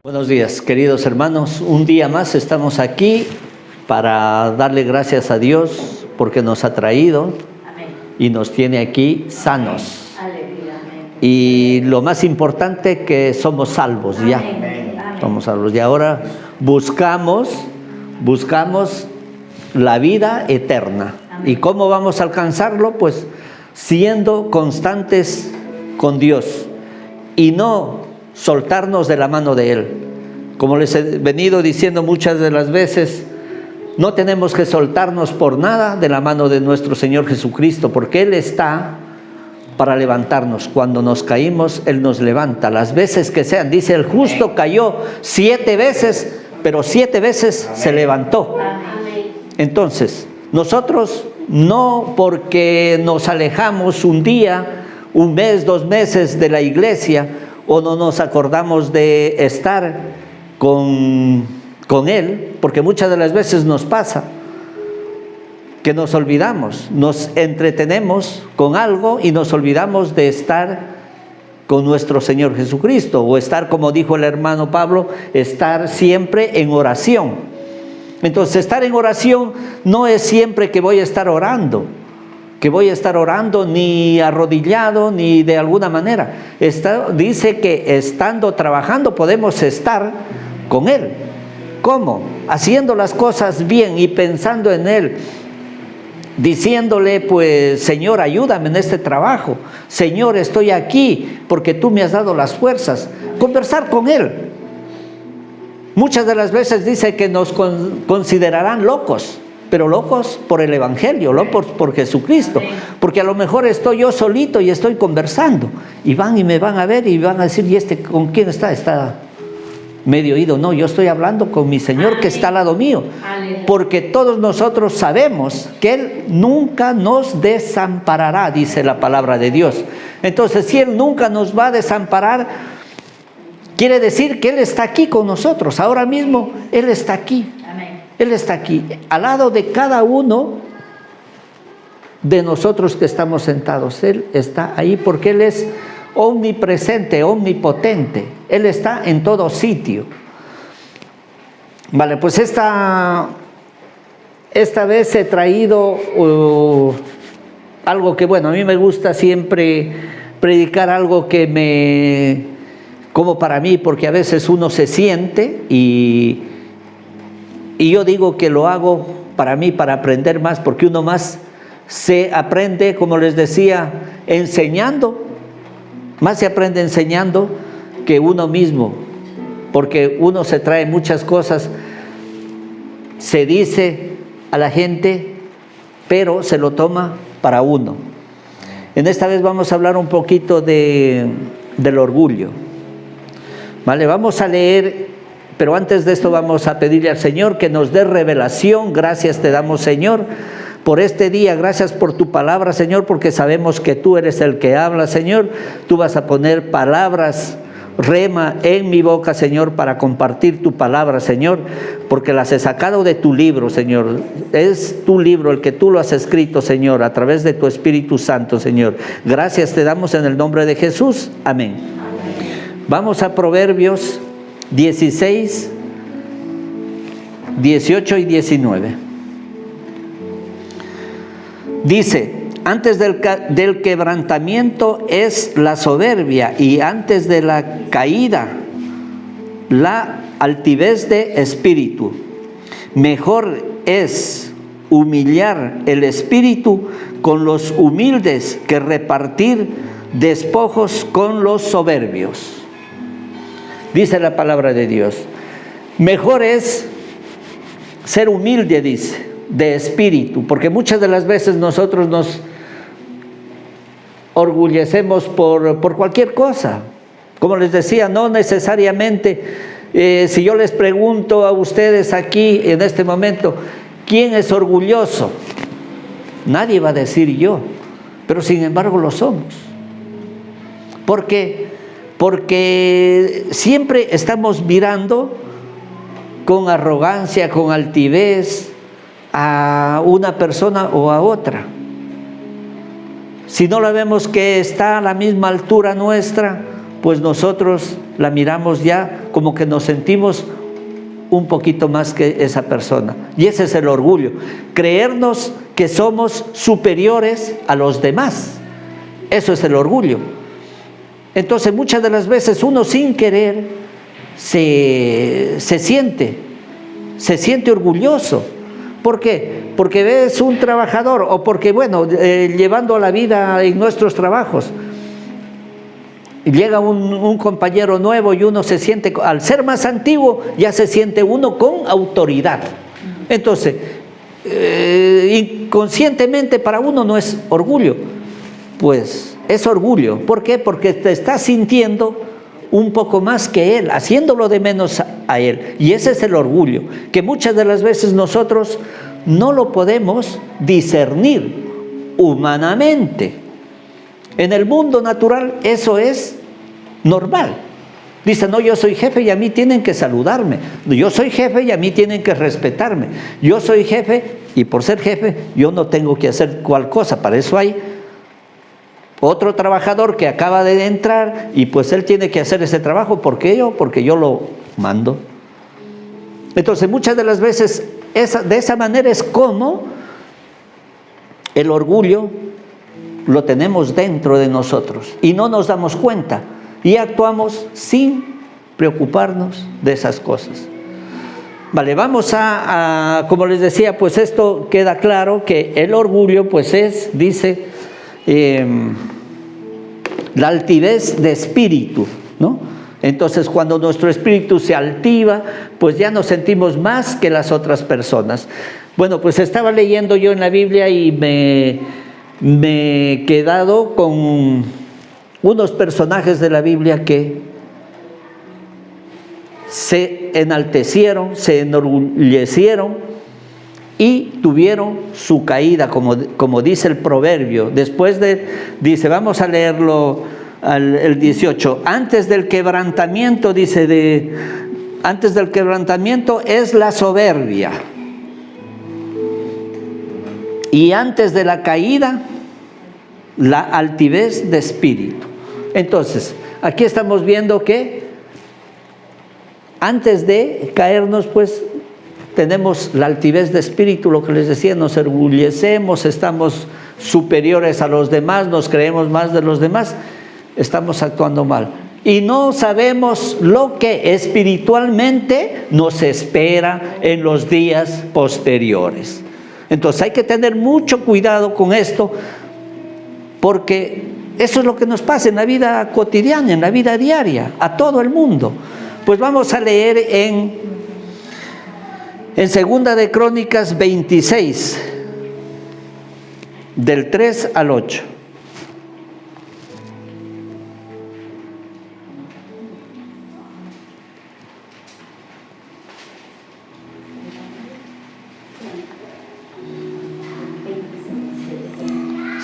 Buenos días, queridos hermanos. Un día más estamos aquí para darle gracias a Dios porque nos ha traído y nos tiene aquí sanos. Y lo más importante, que somos salvos ya. Somos salvos. Y ahora buscamos la vida eterna. ¿Y cómo vamos a alcanzarlo? Pues siendo constantes con Dios y no soltarnos de la mano de Él. Como les he venido diciendo muchas de las veces, no tenemos que soltarnos por nada de la mano de nuestro Señor Jesucristo, porque Él está para levantarnos. Cuando nos caímos, Él nos levanta, las veces que sean. Dice, el justo cayó 7 veces, pero 7 veces se levantó. Entonces, nosotros no porque nos alejamos un día, un mes, 2 meses de la iglesia, o no nos acordamos de estar con Él, porque muchas de las veces nos pasa que nos olvidamos, nos entretenemos con algo y nos olvidamos de estar con nuestro Señor Jesucristo, o estar, como dijo el hermano Pablo, estar siempre en oración. Entonces, estar en oración no es siempre que voy a estar orando, ni arrodillado, ni de alguna manera. Dice que estando trabajando podemos estar con Él. ¿Cómo? Haciendo las cosas bien y pensando en Él, diciéndole, pues, Señor, ayúdame en este trabajo. Señor, estoy aquí porque tú me has dado las fuerzas. Conversar con Él. Muchas de las veces dice que nos considerarán locos, pero locos por el Evangelio, locos por Jesucristo. Porque a lo mejor estoy yo solito y estoy conversando, y van y me van a ver y van a decir, ¿y este con quién está? Está medio oído. No, yo estoy hablando con mi Señor que está al lado mío. Porque todos nosotros sabemos que Él nunca nos desamparará, dice la palabra de Dios. Entonces, si Él nunca nos va a desamparar, quiere decir que Él está aquí con nosotros. Ahora mismo Él está aquí. Él está aquí, al lado de cada uno de nosotros que estamos sentados. Él está ahí porque Él es omnipresente, omnipotente. Él está en todo sitio. Vale, pues esta vez he traído algo que, bueno, a mí me gusta siempre predicar algo que como para mí, porque a veces uno se siente y yo digo que lo hago para mí, para aprender más, porque uno más se aprende, como les decía, enseñando. Más se aprende enseñando que uno mismo, porque uno se trae muchas cosas, se dice a la gente, pero se lo toma para uno. En esta vez vamos a hablar un poquito del orgullo. Vale, vamos a leer. Pero antes de esto vamos a pedirle al Señor que nos dé revelación. Gracias te damos, Señor, por este día. Gracias por tu palabra, Señor, porque sabemos que tú eres el que habla, Señor. Tú vas a poner palabras rema en mi boca, Señor, para compartir tu palabra, Señor, porque las he sacado de tu libro, Señor. Es tu libro, el que tú lo has escrito, Señor, a través de tu Espíritu Santo, Señor. Gracias te damos en el nombre de Jesús. Amén. Vamos a Proverbios 16, 18 y 19. Dice, antes del quebrantamiento es la soberbia, y antes de la caída la altivez de espíritu. Mejor es humillar el espíritu con los humildes que repartir despojos con los soberbios. Dice la palabra de Dios. Mejor es ser humilde, dice, de espíritu, porque muchas de las veces nosotros nos orgullecemos por cualquier cosa. Como les decía, no necesariamente, si yo les pregunto a ustedes aquí en este momento, ¿quién es orgulloso? Nadie va a decir yo, pero sin embargo lo somos. Porque siempre estamos mirando con arrogancia, con altivez a una persona o a otra. Si no la vemos que está a la misma altura nuestra, pues nosotros la miramos ya como que nos sentimos un poquito más que esa persona. Y ese es el orgullo, creernos que somos superiores a los demás. Eso es el orgullo. Entonces muchas de las veces uno sin querer se siente orgulloso. ¿Por qué? Porque ves un trabajador o porque, bueno, llevando la vida en nuestros trabajos, llega un compañero nuevo y uno se siente, al ser más antiguo, ya se siente uno con autoridad. Entonces, inconscientemente para uno no es orgullo, pues es orgullo. ¿Por qué? Porque te estás sintiendo un poco más que él, haciéndolo de menos a él. Y ese es el orgullo, que muchas de las veces nosotros no lo podemos discernir humanamente. En el mundo natural eso es normal. Dice, no, yo soy jefe y a mí tienen que saludarme. Yo soy jefe y a mí tienen que respetarme. Yo soy jefe y por ser jefe yo no tengo que hacer cual cosa. Para eso hay otro trabajador que acaba de entrar y pues él tiene que hacer ese trabajo. ¿Por qué yo? Porque yo lo mando. Entonces muchas de las veces de esa manera es como el orgullo lo tenemos dentro de nosotros y no nos damos cuenta y actuamos sin preocuparnos de esas cosas. Vale, vamos como les decía, pues esto queda claro que el orgullo pues es, dice, la altivez de espíritu, ¿no? Entonces cuando nuestro espíritu se altiva, pues ya nos sentimos más que las otras personas. Bueno, pues estaba leyendo yo en la Biblia y me he quedado con unos personajes de la Biblia que se enaltecieron, se enorgullecieron y tuvieron su caída, como dice el proverbio. Después dice, vamos a leerlo el 18, antes del quebrantamiento, dice, antes del quebrantamiento es la soberbia, y antes de la caída, la altivez de espíritu. Entonces, aquí estamos viendo que antes de caernos, pues, tenemos la altivez de espíritu, lo que les decía, nos orgullecemos, estamos superiores a los demás, nos creemos más de los demás, estamos actuando mal. Y no sabemos lo que espiritualmente nos espera en los días posteriores. Entonces hay que tener mucho cuidado con esto, porque eso es lo que nos pasa en la vida cotidiana, en la vida diaria, a todo el mundo. Pues vamos a leer en Segunda de Crónicas 26, del 3 al 8.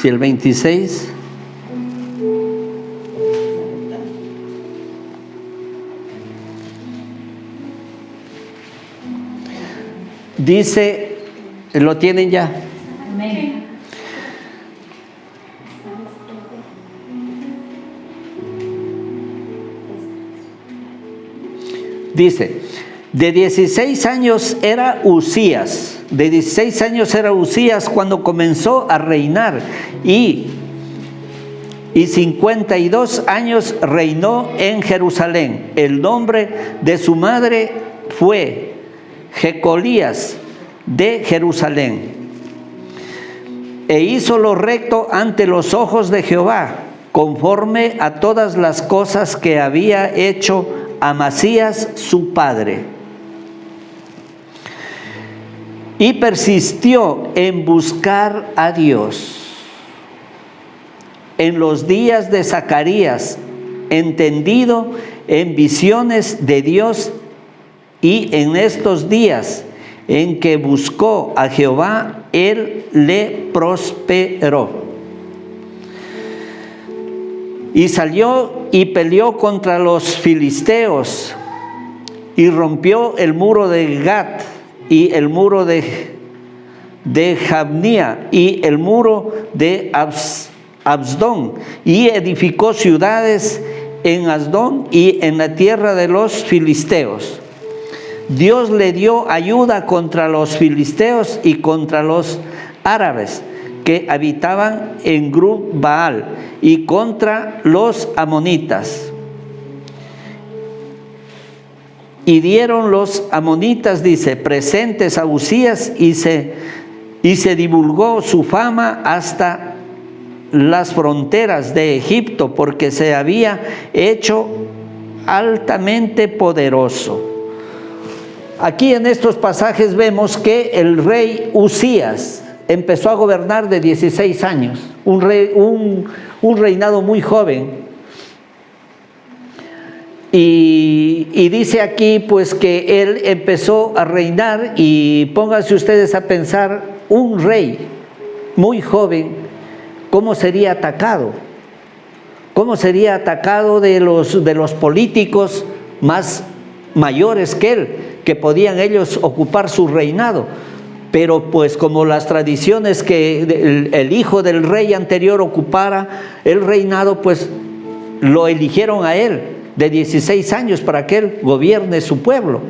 Si el 26. Dice, ¿lo tienen ya? Amén. Dice, de 16 años era Uzías. De 16 años era Uzías cuando comenzó a reinar y 52 años reinó en Jerusalén. El nombre de su madre fue Jecolías de Jerusalén. E hizo lo recto ante los ojos de Jehová, conforme a todas las cosas que había hecho Amasías su padre. Y persistió en buscar a Dios. En los días de Zacarías, entendido en visiones de Dios, y en estos días en que buscó a Jehová, él le prosperó. Y salió y peleó contra los filisteos, y rompió el muro de Gat, y el muro de Jabnía, y el muro de Absdón, y edificó ciudades en Asdón y en la tierra de los filisteos. Dios le dio ayuda contra los filisteos y contra los árabes que habitaban en Grub Baal y contra los amonitas. Y dieron los amonitas, dice, presentes a Uzías y se divulgó su fama hasta las fronteras de Egipto, porque se había hecho altamente poderoso. Aquí en estos pasajes vemos que el rey Uzías empezó a gobernar de 16 años, un reinado muy joven. Y dice aquí pues que él empezó a reinar, y pónganse ustedes a pensar, un rey muy joven, ¿cómo sería atacado? ¿Cómo sería atacado de los políticos más mayores que él, que podían ellos ocupar su reinado? Pero pues como las tradiciones que el hijo del rey anterior ocupara el reinado, pues lo eligieron a él de 16 años para que él gobierne su pueblo.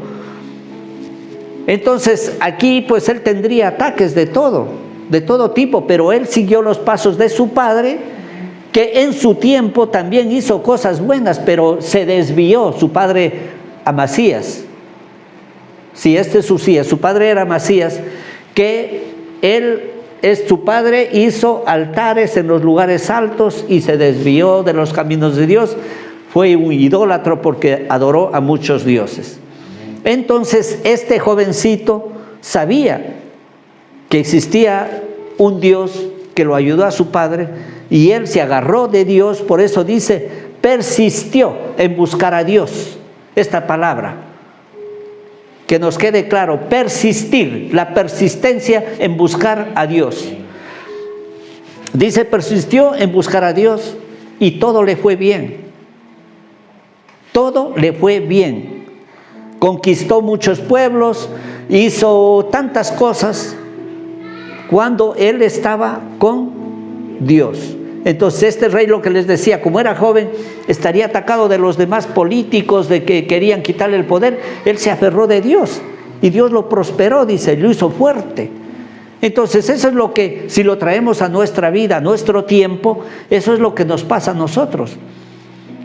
Entonces aquí pues él tendría ataques de todo tipo, pero él siguió los pasos de su padre, que en su tiempo también hizo cosas buenas, pero se desvió su padre Amasías. Sí, este es Uzías, su padre era Amasías, que su padre hizo altares en los lugares altos y se desvió de los caminos de Dios. Fue un idólatro porque adoró a muchos dioses. Entonces este jovencito sabía que existía un Dios que lo ayudó a su padre, y él se agarró de Dios. Por eso dice, persistió en buscar a Dios. Esta palabra, que nos quede claro, persistir, la persistencia en buscar a Dios. Dice, persistió en buscar a Dios y todo le fue bien. Todo le fue bien. Conquistó muchos pueblos, hizo tantas cosas cuando él estaba con Dios. Entonces este rey, lo que les decía, como era joven, estaría atacado de los demás políticos, de que querían quitarle el poder. Él se aferró de Dios y Dios lo prosperó, dice, lo hizo fuerte. Entonces eso es lo que, si lo traemos a nuestra vida, a nuestro tiempo, eso es lo que nos pasa a nosotros,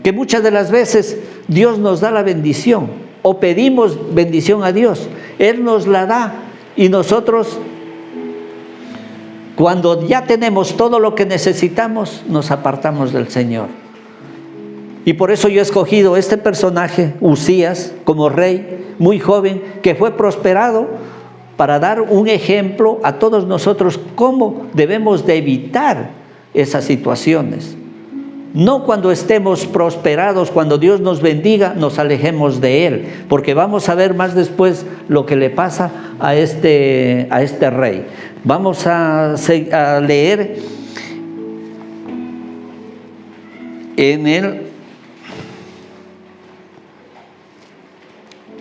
que muchas de las veces Dios nos da la bendición, o pedimos bendición a Dios, Él nos la da, y nosotros, cuando ya tenemos todo lo que necesitamos, nos apartamos del Señor. Y por eso yo he escogido este personaje, Uzías, como rey, muy joven, que fue prosperado, para dar un ejemplo a todos nosotros cómo debemos de evitar esas situaciones. No cuando estemos prosperados, cuando Dios nos bendiga, nos alejemos de Él, porque vamos a ver más después lo que le pasa a este rey. Vamos a leer en el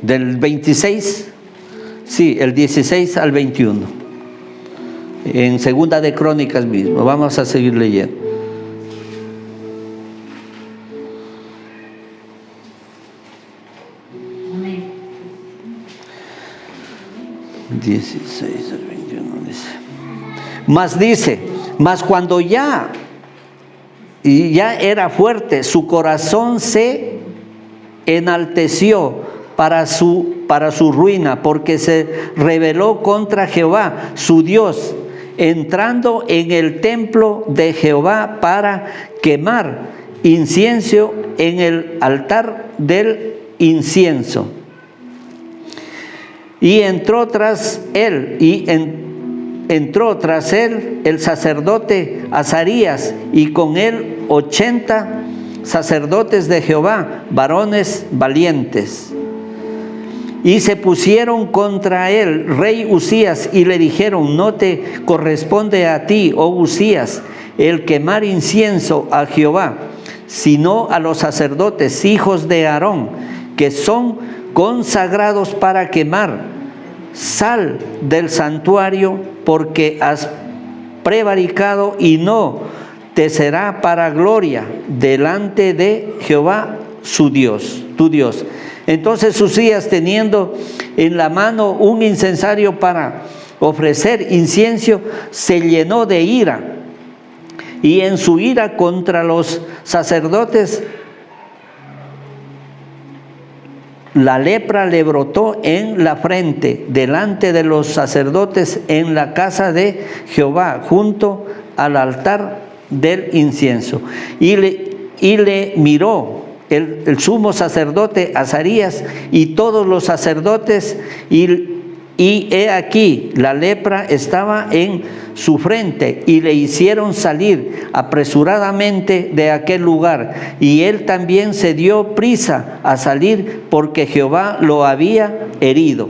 del 26, sí, el 16 al 21, en Segunda de Crónicas mismo. Vamos a seguir leyendo. Amén. 16 al 21 dice. Mas cuando ya era fuerte, su corazón se enalteció para su ruina, porque se rebeló contra Jehová, su Dios, entrando en el templo de Jehová para quemar incienso en el altar del incienso. Y entró tras él el sacerdote Azarías, y con él 80 sacerdotes de Jehová, varones valientes. Y se pusieron contra él, rey Uzías, y le dijeron: no te corresponde a ti, oh Uzías, el quemar incienso a Jehová, sino a los sacerdotes, hijos de Aarón, que son consagrados para quemar. Sal del santuario, porque has prevaricado y no te será para gloria delante de Jehová su Dios, tu Dios. Entonces Uzías, teniendo en la mano un incensario para ofrecer incienso, se llenó de ira, y en su ira contra los sacerdotes, la lepra le brotó en la frente delante de los sacerdotes en la casa de Jehová, junto al altar del incienso. Y le miró el sumo sacerdote Azarías y todos los sacerdotes, y he aquí la lepra estaba en su frente, y le hicieron salir apresuradamente de aquel lugar, y él también se dio prisa a salir, porque Jehová lo había herido.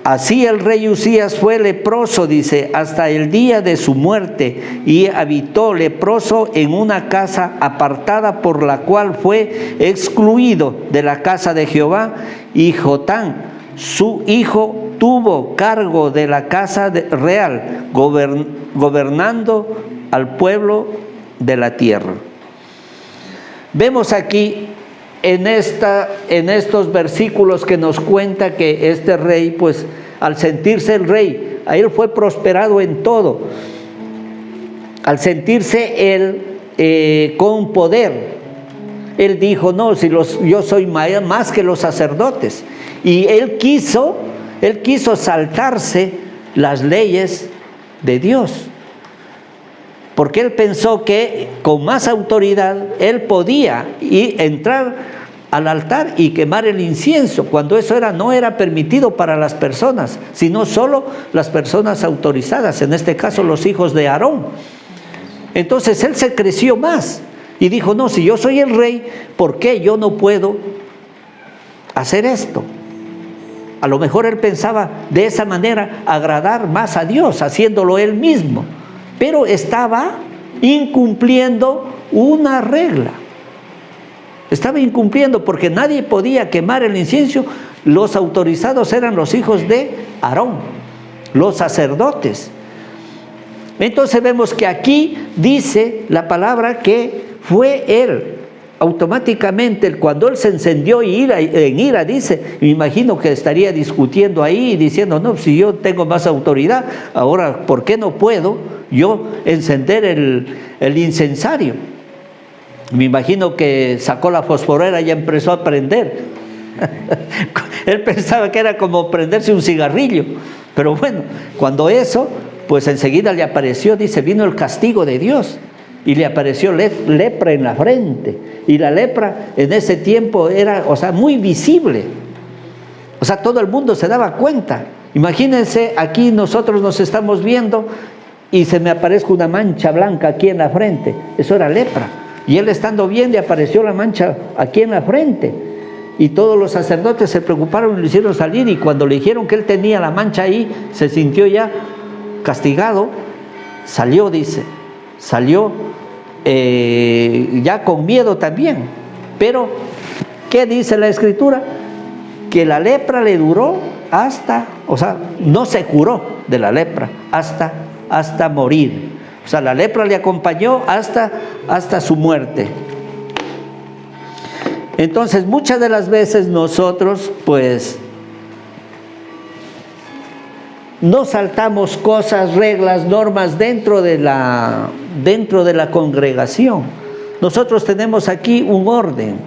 Así el rey Uzías fue leproso, dice, hasta el día de su muerte, y habitó leproso en una casa apartada, por la cual fue excluido de la casa de Jehová, y Jotán, su hijo, tuvo cargo de la casa real, gobernando al pueblo de la tierra. Vemos aquí en estos versículos que nos cuenta que este rey, pues al sentirse el rey, a él fue prosperado en todo. Al sentirse él con poder, él dijo: no, si yo soy más que los sacerdotes. Y él quiso saltarse las leyes de Dios, porque él pensó que con más autoridad él podía entrar al altar y quemar el incienso, cuando eso no era permitido para las personas, sino solo las personas autorizadas, en este caso los hijos de Aarón. Entonces él se creció más y dijo: no, si yo soy el rey, ¿por qué yo no puedo hacer esto? A lo mejor él pensaba de esa manera agradar más a Dios, haciéndolo él mismo, pero estaba incumpliendo una regla. Estaba incumpliendo, porque nadie podía quemar el incienso. Los autorizados eran los hijos de Aarón, los sacerdotes. Entonces vemos que aquí dice la palabra que fue él. Automáticamente, cuando él se encendió en ira, dice, me imagino que estaría discutiendo ahí, diciendo: no, si yo tengo más autoridad, ahora, ¿por qué no puedo yo encender el incensario? Me imagino que sacó la fosforera y empezó a prender. Él pensaba que era como prenderse un cigarrillo, pero bueno, cuando eso, pues enseguida le apareció, dice, vino el castigo de Dios. Y le apareció lepra en la frente. Y la lepra en ese tiempo era, muy visible. Todo el mundo se daba cuenta. Imagínense, aquí nosotros nos estamos viendo y se me aparezca una mancha blanca aquí en la frente. Eso era lepra. Y él estando bien, le apareció la mancha aquí en la frente. Y todos los sacerdotes se preocuparon y lo hicieron salir. Y cuando le dijeron que él tenía la mancha ahí, se sintió ya castigado. Salió, dice. Salió ya con miedo también. Pero, ¿qué dice la Escritura? Que la lepra le duró no se curó de la lepra hasta morir. La lepra le acompañó hasta su muerte. Entonces, muchas de las veces nosotros, pues, no saltamos cosas, reglas, normas dentro de la congregación. Nosotros tenemos aquí un orden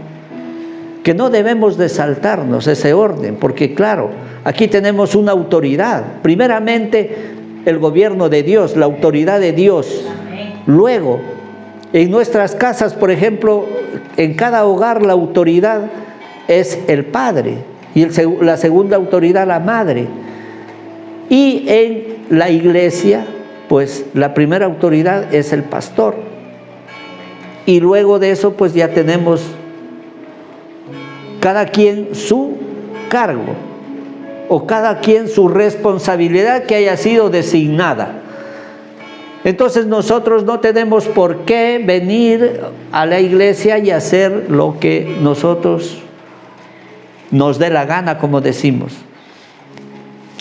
que no debemos de saltarnos, ese orden, porque claro, aquí tenemos una autoridad. Primeramente, el gobierno de Dios, la autoridad de Dios. Luego, en nuestras casas, por ejemplo, en cada hogar la autoridad es el padre y la segunda autoridad la madre. Y en la iglesia, pues la primera autoridad es el pastor. Y luego de eso, pues ya tenemos cada quien su cargo, o cada quien su responsabilidad que haya sido designada. Entonces nosotros no tenemos por qué venir a la iglesia y hacer lo que nosotros nos dé la gana, como decimos.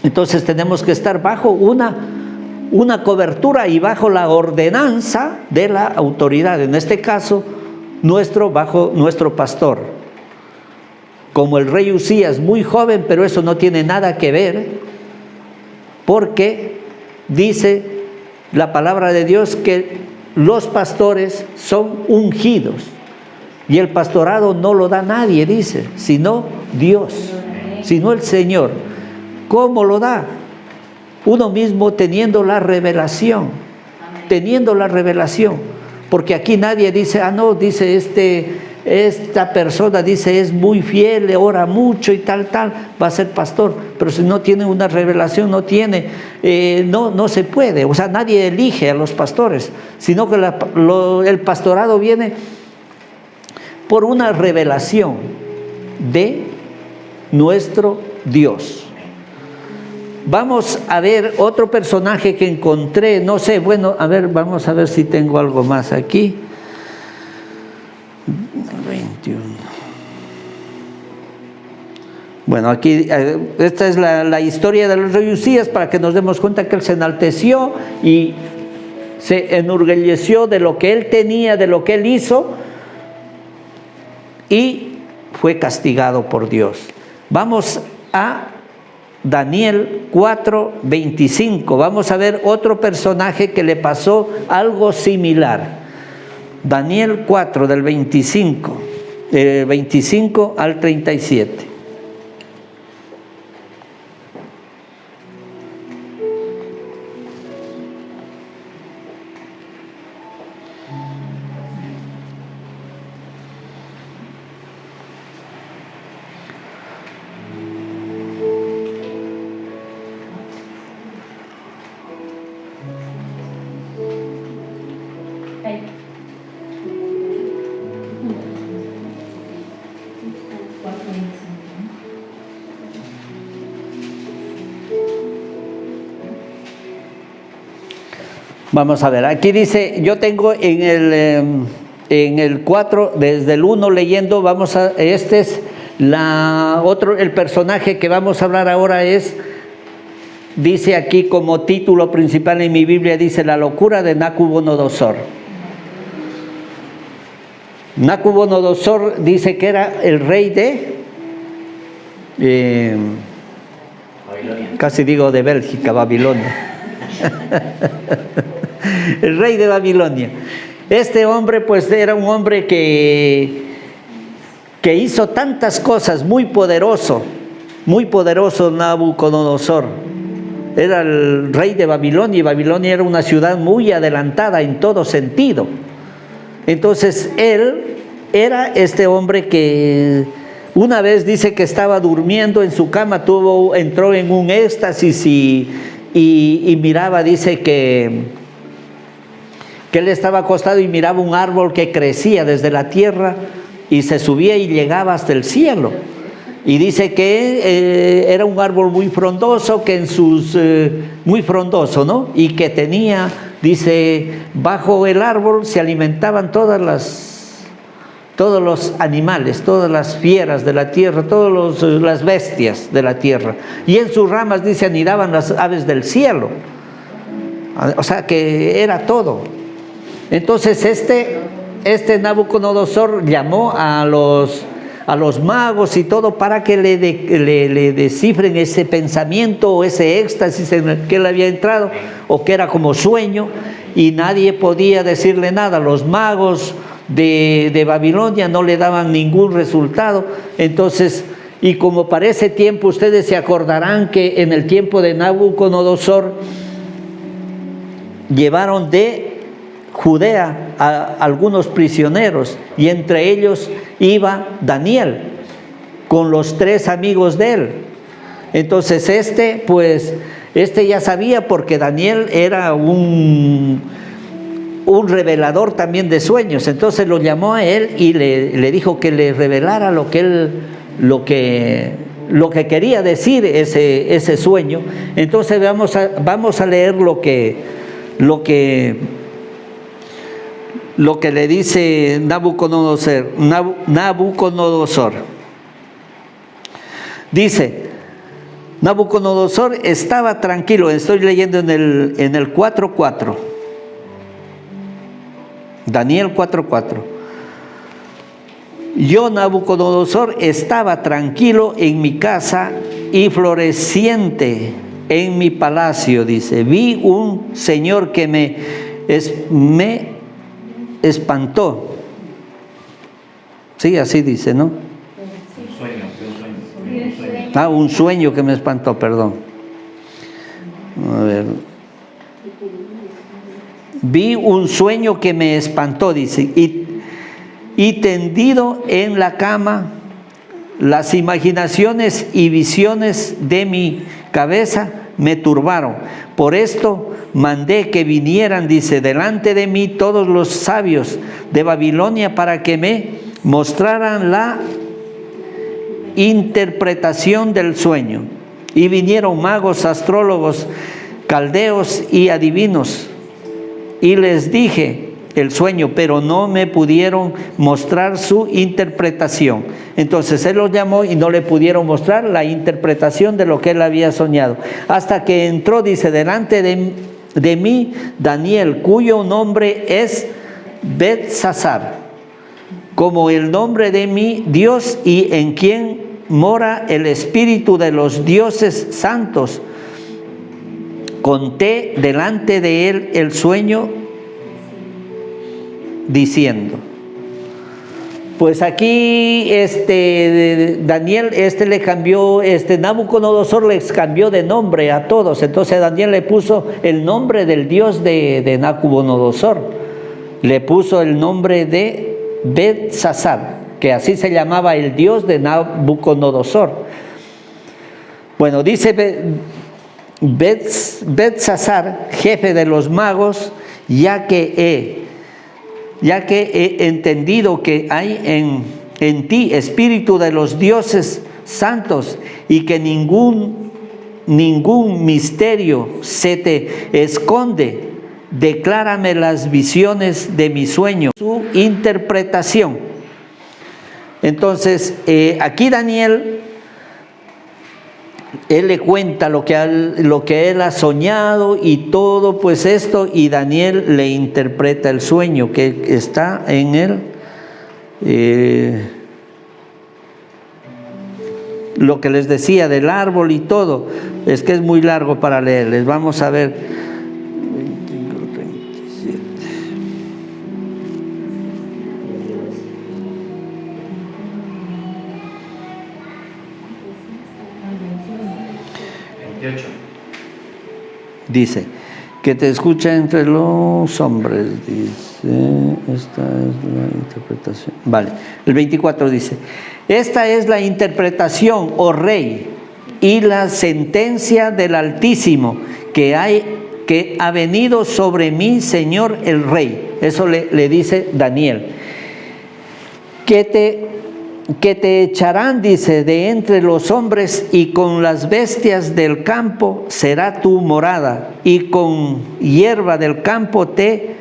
Entonces tenemos que estar bajo una una cobertura y bajo la ordenanza de la autoridad, en este caso, bajo nuestro pastor. Como el rey Usías, muy joven, pero eso no tiene nada que ver, porque dice la palabra de Dios que los pastores son ungidos, y el pastorado no lo da nadie, dice, sino Dios, sino el Señor. ¿Cómo lo da? Uno mismo teniendo la revelación, porque aquí nadie dice, no, dice esta persona, dice, es muy fiel, ora mucho y tal, va a ser pastor, pero si no tiene una revelación, no se puede. O sea, nadie elige a los pastores, sino que el pastorado viene por una revelación de nuestro Dios. Vamos a ver otro personaje que encontré, no sé, bueno, a ver, vamos a ver si tengo algo más aquí. 21. Bueno, aquí, esta es la historia del rey Usías, para que nos demos cuenta que él se enalteció y se enorgulleció de lo que él tenía, de lo que él hizo, y fue castigado por Dios. Vamos a Daniel 4:25. Vamos a ver otro personaje que le pasó algo similar. Daniel 4, del 25 al 37. Vamos a ver, aquí dice, yo tengo en el 4, desde el 1 leyendo, este es el personaje que vamos a hablar ahora dice aquí como título principal en mi Biblia, dice la locura de Nabucodonosor. Nabucodonosor dice que era el rey de, casi digo de Bélgica, Babilonia. El rey de Babilonia. Este hombre pues era un hombre que hizo tantas cosas, muy poderoso Nabucodonosor. Era el rey de Babilonia, y Babilonia era una ciudad muy adelantada en todo sentido. Entonces él era este hombre que una vez dice que estaba durmiendo en su cama, entró en un éxtasis y miraba, dice que él estaba acostado y miraba un árbol que crecía desde la tierra y se subía y llegaba hasta el cielo. Y dice que era un árbol muy frondoso, muy frondoso, ¿no? Y que tenía, dice, bajo el árbol se alimentaban todos los animales, todas las fieras de la tierra, todas las bestias de la tierra. Y en sus ramas, dice, anidaban las aves del cielo. O sea que era todo. Entonces este Nabucodonosor llamó a los magos y todo para que le descifren ese pensamiento o ese éxtasis en el que él había entrado, o que era como sueño, y nadie podía decirle nada. Los magos de Babilonia no le daban ningún resultado. Entonces, y como para ese tiempo, ustedes se acordarán que en el tiempo de Nabucodonosor llevaron de Judea a algunos prisioneros, y entre ellos iba Daniel con los 3 amigos de él. Entonces este ya sabía, porque Daniel era un revelador también de sueños. Entonces lo llamó a él y le dijo que le revelara lo que quería decir ese sueño. Entonces vamos a leer lo que le dice Nabucodonosor. Dice: Nabucodonosor estaba tranquilo, estoy leyendo en el 4:4. Daniel 4:4. Yo, Nabucodonosor, estaba tranquilo en mi casa y floreciente en mi palacio, dice. Vi un Señor que me espantó. Sí, así dice, ¿no? Un sueño que me espantó, perdón. A ver. Vi un sueño que me espantó, dice, y tendido en la cama, las imaginaciones y visiones de mi cabeza me turbaron. Por esto mandé que vinieran, dice, delante de mí todos los sabios de Babilonia para que me mostraran la interpretación del sueño. Y vinieron magos, astrólogos, caldeos y adivinos. Y les dije el sueño, pero no me pudieron mostrar su interpretación. Entonces él los llamó y no le pudieron mostrar la interpretación de lo que él había soñado. Hasta que entró, dice, delante de mí Daniel, cuyo nombre es Belsasar, como el nombre de mi Dios y en quien mora el espíritu de los dioses santos. Conté delante de él el sueño diciendo. Pues aquí Daniel le cambió, Nabucodonosor les cambió de nombre a todos. Entonces Daniel le puso el nombre del Dios de Nabucodonosor. Le puso el nombre de Belsasar, que así se llamaba el Dios de Nabucodonosor. Bueno, dice Belsasar, jefe de los magos, ya que he entendido que hay en ti espíritu de los dioses santos y que ningún misterio se te esconde, declárame las visiones de mi sueño, su interpretación. Entonces, aquí Daniel, él le cuenta lo que él ha soñado y todo, pues esto, y Daniel le interpreta el sueño que está en él. Lo que les decía del árbol y todo, es que es muy largo para leerles. Vamos a ver. Dice, que te escucha entre los hombres, dice, esta es la interpretación. Vale, el 24 dice, esta es la interpretación, oh rey, y la sentencia del Altísimo que ha venido sobre mí, Señor el Rey. Eso le dice Daniel. Que te echarán, dice, de entre los hombres, y con las bestias del campo será tu morada, y con hierba del campo te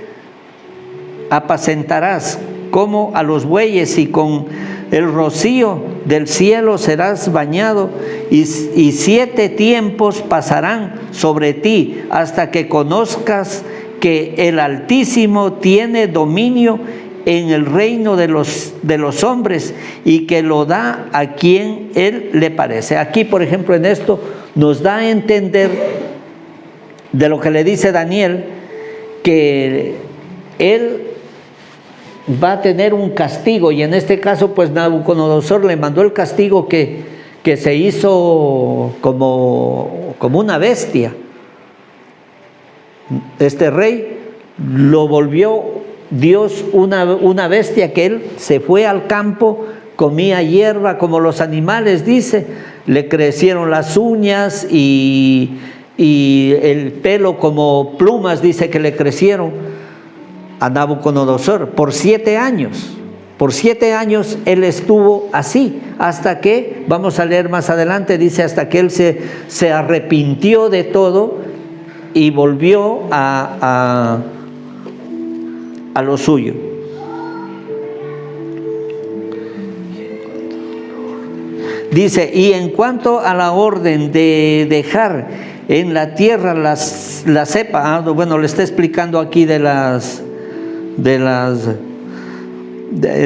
apacentarás como a los bueyes, y con el rocío del cielo serás bañado, y 7 tiempos pasarán sobre ti hasta que conozcas que el Altísimo tiene dominio en el reino de los hombres y que lo da a quien él le parece. Aquí, por ejemplo, en esto nos da a entender de lo que le dice Daniel, que él va a tener un castigo, y en este caso pues Nabucodonosor le mandó el castigo que se hizo como una bestia. Este rey lo volvió Dios una bestia, que él se fue al campo, comía hierba como los animales, dice, le crecieron las uñas y el pelo como plumas, dice que le crecieron a Nabucodonosor por 7 años. Por 7 años él estuvo así, hasta que, vamos a leer más adelante, dice, hasta que él se arrepintió de todo y volvió a lo suyo. Dice, y en cuanto a la orden de dejar en la tierra la cepa, bueno, le está explicando aquí en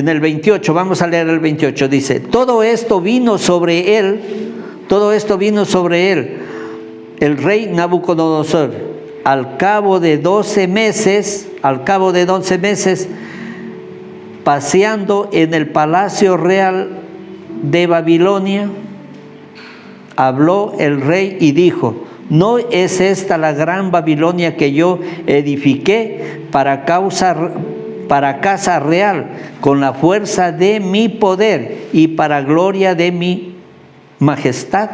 el 28, vamos a leer el 28, dice, todo esto vino sobre él, el rey Nabucodonosor, al cabo de 12 meses, paseando en el palacio real de Babilonia, habló el rey y dijo, ¿no es esta la gran Babilonia que yo edifiqué para casa real, con la fuerza de mi poder y para gloria de mi majestad?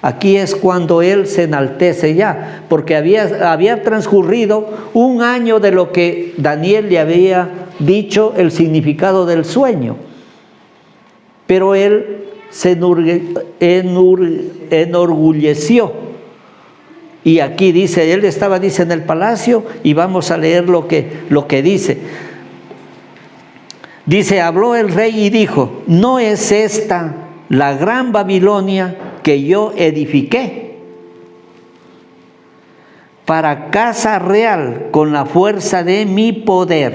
Aquí es cuando él se enaltece ya, porque había transcurrido un año de lo que Daniel le había dicho el significado del sueño. Pero él se enorgulleció. Y aquí dice, él estaba, dice, en el palacio, y vamos a leer lo que dice. Dice, habló el rey y dijo, ¿no es esta la gran Babilonia que yo edifiqué para casa real con la fuerza de mi poder,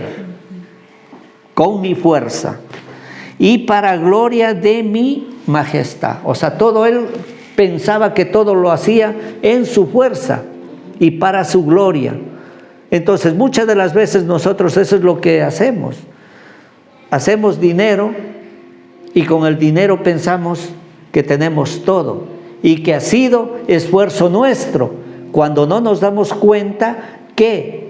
con mi fuerza, y para gloria de mi majestad? O sea, todo él pensaba que todo lo hacía en su fuerza y para su gloria. Entonces, muchas de las veces nosotros eso es lo que hacemos. Hacemos dinero y con el dinero pensamos que tenemos todo y que ha sido esfuerzo nuestro, cuando no nos damos cuenta que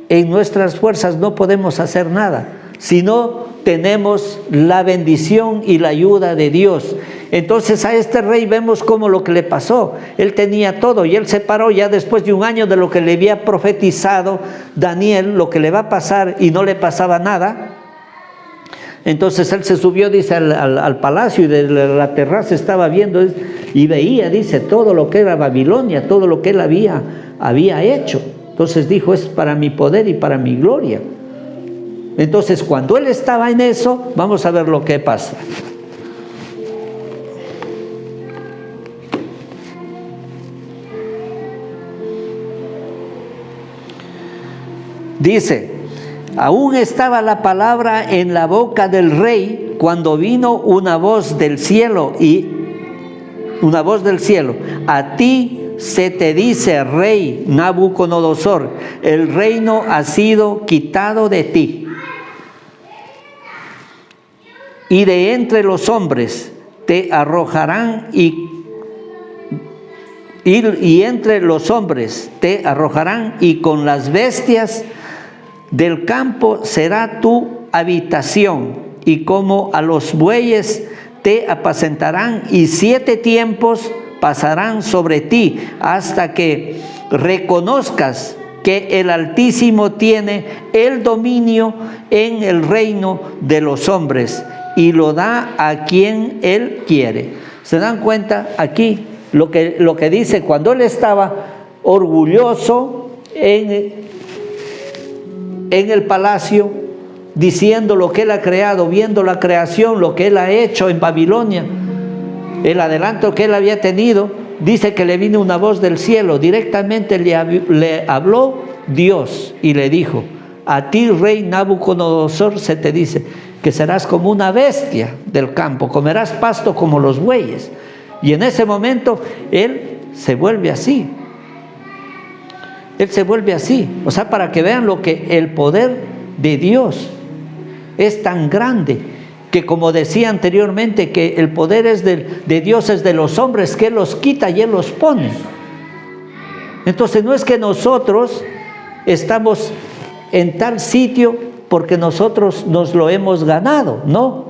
en nuestras fuerzas no podemos hacer nada, si no tenemos la bendición y la ayuda de Dios. Entonces a este rey vemos cómo lo que le pasó, él tenía todo y él se paró ya después de un año de lo que le había profetizado Daniel, lo que le va a pasar, y no le pasaba nada. Entonces él se subió, dice, al palacio, y de la terraza estaba viendo y veía, dice, todo lo que era Babilonia, todo lo que él había hecho. Entonces dijo, es para mi poder y para mi gloria. Entonces cuando él estaba en eso, vamos a ver lo que pasa. Dice, aún estaba la palabra en la boca del rey cuando vino una voz del cielo, a ti se te dice, rey Nabucodonosor, el reino ha sido quitado de ti, y de entre los hombres te arrojarán y entre los hombres te arrojarán, y con las bestias del campo será tu habitación, y como a los bueyes te apacentarán, y 7 tiempos pasarán sobre ti, hasta que reconozcas que el Altísimo tiene el dominio en el reino de los hombres, y lo da a quien Él quiere. ¿Se dan cuenta aquí lo que dice? Cuando él estaba orgulloso en el palacio, diciendo lo que él ha creado, viendo la creación, lo que él ha hecho en Babilonia, el adelanto que él había tenido, dice que le vino una voz del cielo, directamente le habló Dios y le dijo, a ti, rey Nabucodonosor, se te dice que serás como una bestia del campo, comerás pasto como los bueyes. Y en ese momento él se vuelve así. Él se vuelve así, o sea, para que vean lo que el poder de Dios es tan grande, que como decía anteriormente, que el poder es de Dios, es de los hombres, que Él los quita y Él los pone. Entonces no es que nosotros estamos en tal sitio porque nosotros nos lo hemos ganado, no,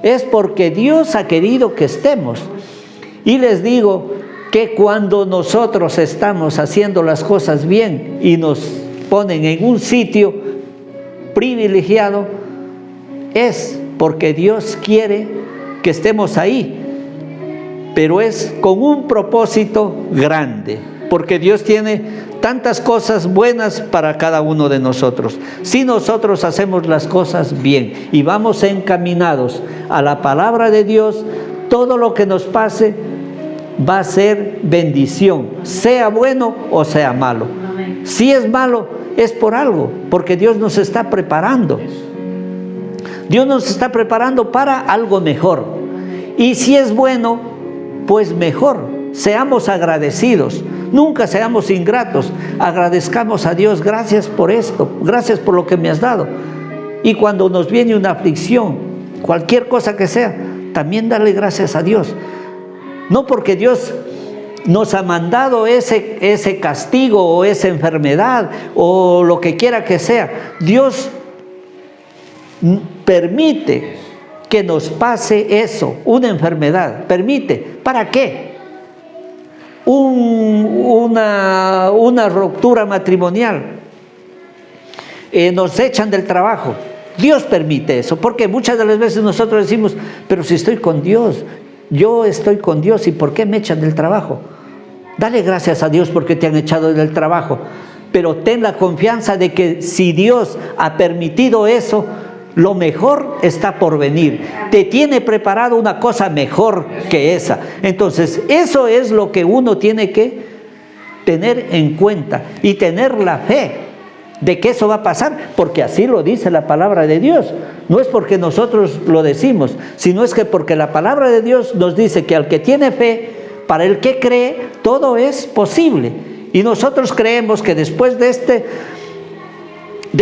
es porque Dios ha querido que estemos. Y les digo que cuando nosotros estamos haciendo las cosas bien y nos ponen en un sitio privilegiado, es porque Dios quiere que estemos ahí, pero es con un propósito grande, porque Dios tiene tantas cosas buenas para cada uno de nosotros. Si nosotros hacemos las cosas bien y vamos encaminados a la palabra de Dios, todo lo que nos pase va a ser bendición, sea bueno o sea malo. Si es malo, es por algo, porque Dios nos está preparando. Dios nos está preparando para algo mejor. Y si es bueno, pues mejor. Seamos agradecidos, nunca seamos ingratos. Agradezcamos a Dios, gracias por esto, gracias por lo que me has dado. Y cuando nos viene una aflicción, cualquier cosa que sea, también darle gracias a Dios. No porque Dios nos ha mandado ese castigo o esa enfermedad o lo que quiera que sea. Dios permite que nos pase eso, una enfermedad. Permite. ¿Para qué? Una ruptura matrimonial. Nos echan del trabajo. Dios permite eso, porque muchas de las veces nosotros decimos, pero si estoy con Dios, yo estoy con Dios, ¿y por qué me echan del trabajo? Dale gracias a Dios porque te han echado del trabajo, pero ten la confianza de que si Dios ha permitido eso, lo mejor está por venir. Te tiene preparado una cosa mejor que esa. Entonces, eso es lo que uno tiene que tener en cuenta y tener la fe de que eso va a pasar, porque así lo dice la palabra de Dios. No es porque nosotros lo decimos, sino es que porque la palabra de Dios nos dice que al que tiene fe, para el que cree, todo es posible. Y nosotros creemos que después de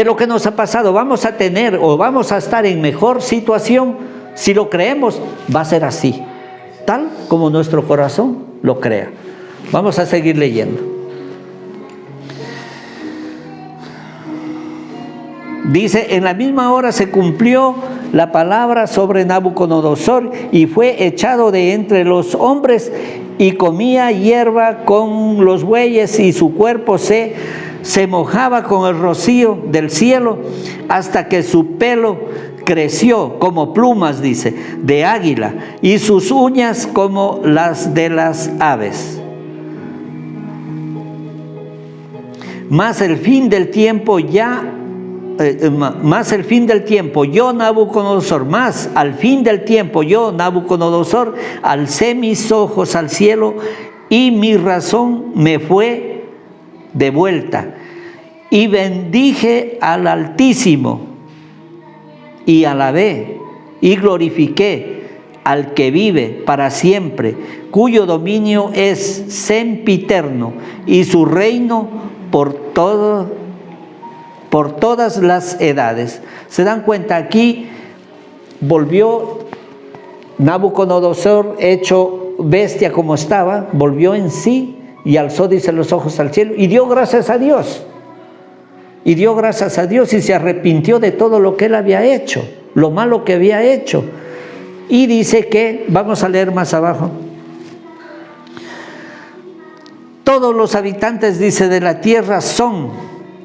lo que nos ha pasado, vamos a tener o vamos a estar en mejor situación. Si lo creemos, va a ser así, tal como nuestro corazón lo crea. Vamos a seguir leyendo. Dice, en la misma hora se cumplió la palabra sobre Nabucodonosor y fue echado de entre los hombres y comía hierba con los bueyes y su cuerpo se mojaba con el rocío del cielo hasta que su pelo creció como plumas, dice, de águila y sus uñas como las de las aves. Mas el fin del tiempo yo Nabucodonosor alcé mis ojos al cielo y mi razón me fue de vuelta y bendije al Altísimo y alabé y glorifiqué al que vive para siempre, cuyo dominio es sempiterno y su reino por todas las edades. ¿Se dan cuenta? Aquí volvió Nabucodonosor, hecho bestia como estaba, volvió en sí y alzó, dice, los ojos al cielo y dio gracias a Dios. Y dio gracias a Dios y se arrepintió de todo lo que él había hecho, lo malo que había hecho. Y dice que, vamos a leer más abajo, todos los habitantes, dice, de la tierra son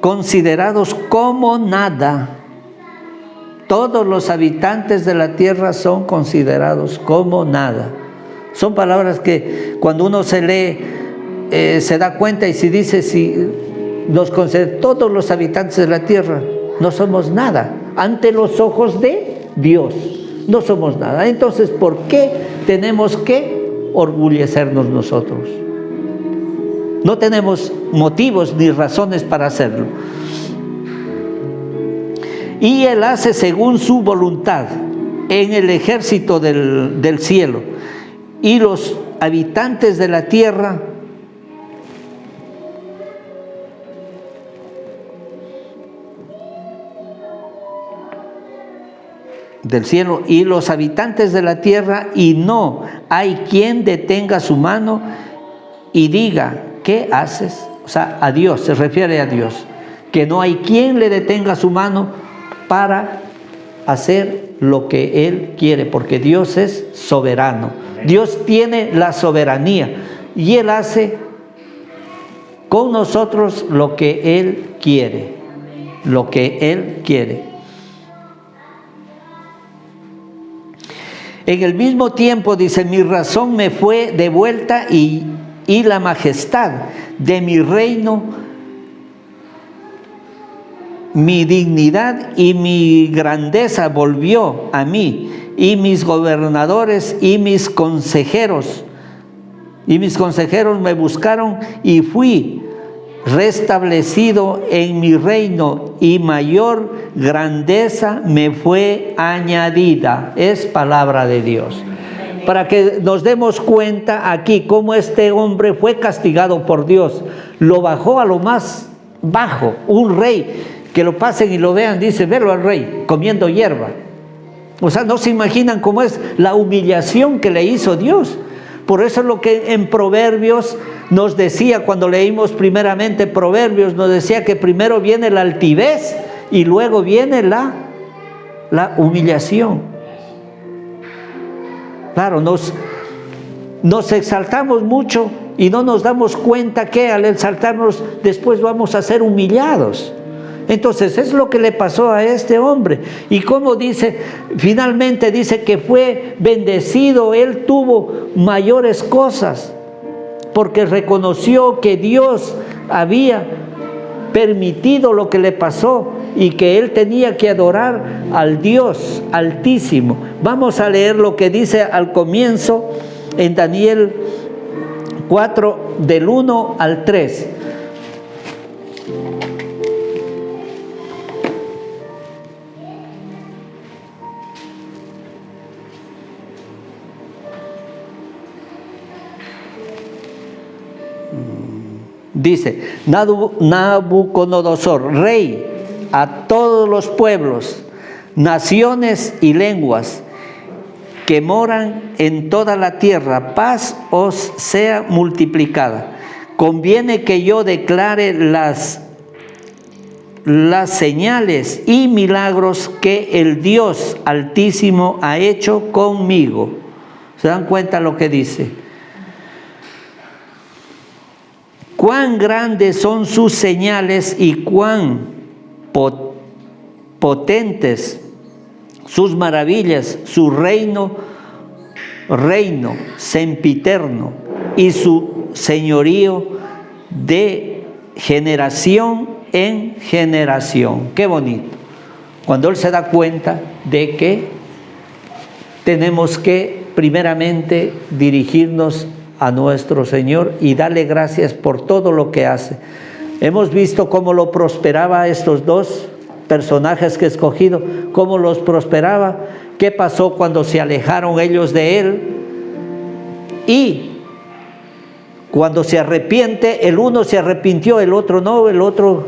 considerados como nada. Todos los habitantes de la tierra son considerados como nada. Son palabras que cuando uno se lee se da cuenta, y si dice, si nos considera todos los habitantes de la tierra, no somos nada ante los ojos de Dios. No somos nada. Entonces, ¿por qué tenemos que orgullecernos nosotros? No tenemos motivos ni razones para hacerlo. Y Él hace según su voluntad en el ejército del cielo. Y los habitantes de la tierra del cielo y los habitantes de la tierra, y no hay quien detenga su mano y diga, ¿qué haces? O sea, a Dios, se refiere a Dios, que no hay quien le detenga su mano para hacer lo que Él quiere, porque Dios es soberano. Dios tiene la soberanía y Él hace con nosotros lo que Él quiere, lo que Él quiere. En el mismo tiempo, dice, mi razón me fue de vuelta y la majestad de mi reino, mi dignidad y mi grandeza volvió a mí, y mis gobernadores y mis consejeros. Y mis consejeros me buscaron y fui restablecido en mi reino y mayor grandeza me fue añadida. Es palabra de Dios. Para que nos demos cuenta aquí cómo este hombre fue castigado por Dios. Lo bajó a lo más bajo. Un rey, que lo pasen y lo vean, dice, velo al rey comiendo hierba. O sea, no se imaginan cómo es la humillación que le hizo Dios. Por eso es lo que en Proverbios nos decía, cuando leímos primeramente Proverbios, nos decía que primero viene la altivez y luego viene la humillación. Claro, nos exaltamos mucho y no nos damos cuenta que al exaltarnos después vamos a ser humillados. Entonces es lo que le pasó a este hombre. Y como dice, finalmente dice que fue bendecido, él tuvo mayores cosas, porque reconoció que Dios había permitido lo que le pasó y que él tenía que adorar al Dios Altísimo. Vamos a leer lo que dice al comienzo en Daniel 4, del 1 al 3. Dice, Nabucodonosor, rey a todos los pueblos, naciones y lenguas que moran en toda la tierra, paz os sea multiplicada. Conviene que yo declare las señales y milagros que el Dios Altísimo ha hecho conmigo. ¿Se dan cuenta lo que dice? Cuán grandes son sus señales y cuán potentes sus maravillas, su reino sempiterno y su señorío de generación en generación. Qué bonito. Cuando él se da cuenta de que tenemos que primeramente dirigirnos a nuestro Señor y darle gracias por todo lo que hace. Hemos visto cómo lo prosperaba a estos dos personajes que he escogido, cómo los prosperaba, qué pasó cuando se alejaron ellos de él, y cuando se arrepiente, el uno se arrepintió, el otro no, el otro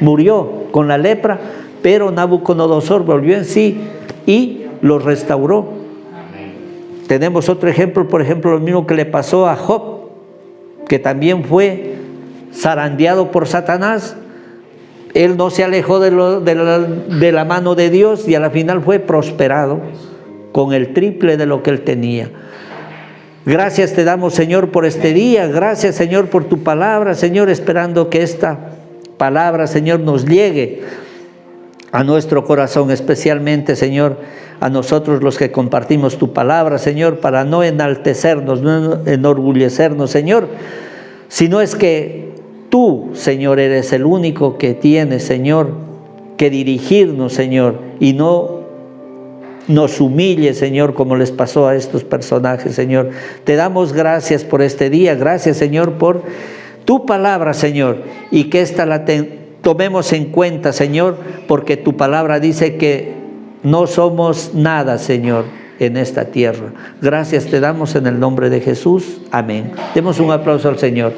murió con la lepra, pero Nabucodonosor volvió en sí y los restauró. Tenemos otro ejemplo, por ejemplo, lo mismo que le pasó a Job, que también fue zarandeado por Satanás. Él no se alejó de la mano de Dios y a la final fue prosperado con el triple de lo que él tenía. Gracias te damos, Señor, por este día. Gracias, Señor, por tu palabra, Señor, esperando que esta palabra, Señor, nos llegue a nuestro corazón, especialmente, Señor, a nosotros los que compartimos tu palabra, Señor, para no enaltecernos, no enorgullecernos, Señor, sino es que tú, Señor, eres el único que tienes, Señor, que dirigirnos, Señor, y no nos humille, Señor, como les pasó a estos personajes, Señor. Te damos gracias por este día, gracias, Señor, por tu palabra, Señor, y que esta la tomemos en cuenta, Señor, porque tu palabra dice que no somos nada, Señor, en esta tierra. Gracias te damos en el nombre de Jesús. Amén. Demos un aplauso al Señor.